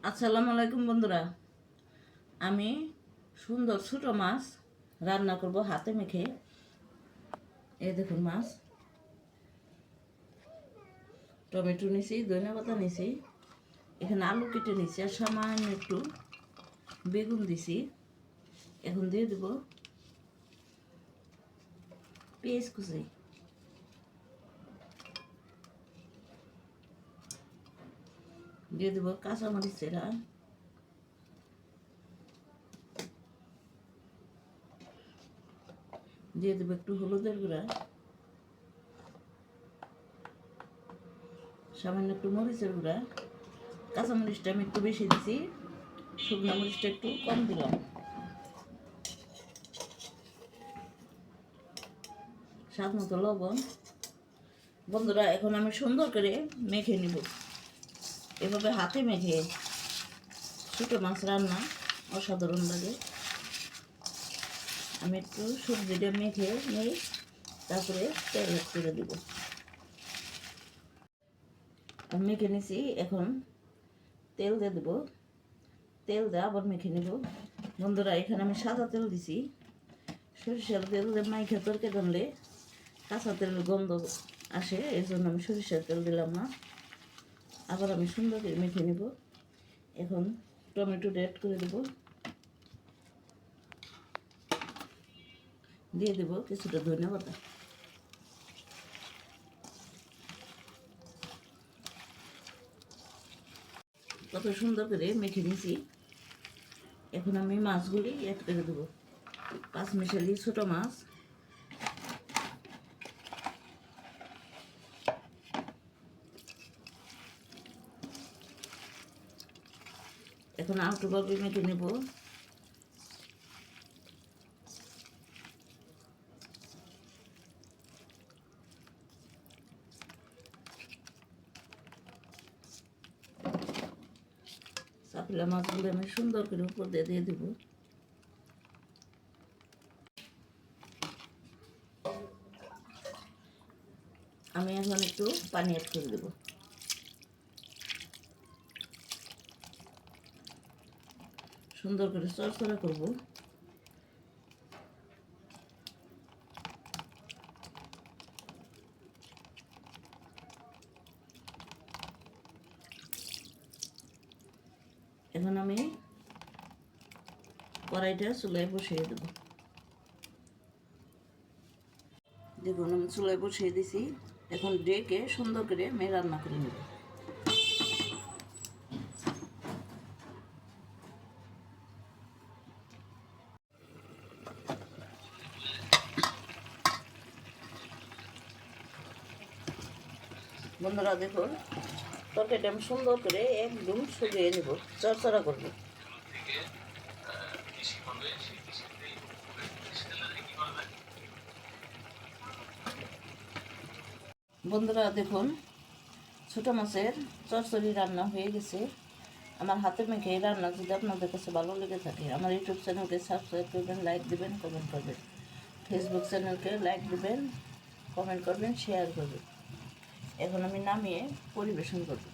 আসসালামু আলাইকুম বন্ধুরা। আমি সুন্দর ছোটো মাছ রান্না করব হাতে মেখে। এই দেখুন মাছ, টমেটো নিছি, ধনিয়া পাতা নিছি, এখানে আলু কেটে নিছি আর সামান্য একটু বেগুন দিছি। এখন দিয়ে দেব পেঁয়াজ কুচি, দিয়ে দেব কাঁচামরিচ চেরা, দিয়ে দেবো একটু হলুদের গুঁড়া, সামান্য একটু মরিচের গুঁড়া। কাঁচামরিচটা আমি একটু বেশি দিছি, শুকনো মরিচটা একটু কম দিলাম। স্বাদ মতো লবণ। বন্ধুরা, এখন আমি সুন্দর করে মেখে নিব। এভাবে হাতে মেখে ছোটো মাছ রান্না অসাধারণ লাগে। আমি একটু সবজিটা মেখে নিই, তারপরে তেল অ্যাড করে দেব। আমি মেখে নিছি, এখন তেল দিয়ে দেবো। তেল দিয়ে আবার মেখে নেব। বন্ধুরা, এখানে আমি সাদা তেল দিছি। সরিষার তেল দিয়ে মাইখা তরকারি রানলে কাঁচা তেলের গন্ধ আসে, এর জন্য আমি সরিষার তেল দিলাম না। আবার আমি সুন্দর করে মেখে নেব। এখন টমেটোটা অ্যাড করে দেব, দিয়ে দেব কিছুটা ধনিয়া পাতা। কত সুন্দর করে মেখে নিয়েছি। এখন আমি মাছগুলি অ্যাড করে দেবো। পাঁচমিশালি ছোটো মাছ, এখন আলটুভাবে মেখে নেব। চাপিলা মাছগুলো আমি সুন্দর করে উপর দিয়ে দিয়ে দেবো। আমি এখন একটু পানি অ্যাড করে দেবো। সুন্দর করে চড়চড়া করব। এখন আমি কড়াইটা চুলায় বসিয়ে দেব। দেখুন, আমি চুলায় বসিয়ে দিছি। এখন ডেকে সুন্দর করে আমি রান্না করে নেব। বন্ধুরা দেখুন, তরকারিটা আমি সুন্দর করে একদম শুকিয়ে নেব, চড়চড়া করবো। বন্ধুরা দেখুন, ছোটো মাছের চচ্চড়ি রান্না হয়ে গেছে। আমার হাতে মেখে এই রান্না যদি আপনাদের কাছে ভালো লেগে থাকে, আমার ইউটিউব চ্যানেলকে সাবস্ক্রাইব করবেন, লাইক দেবেন, কমেন্ট করবেন। ফেসবুক চ্যানেলকে লাইক দেবেন, কমেন্ট করবেন, শেয়ার করবেন। এখন আমি নামিয়ে পরিবেশন করব।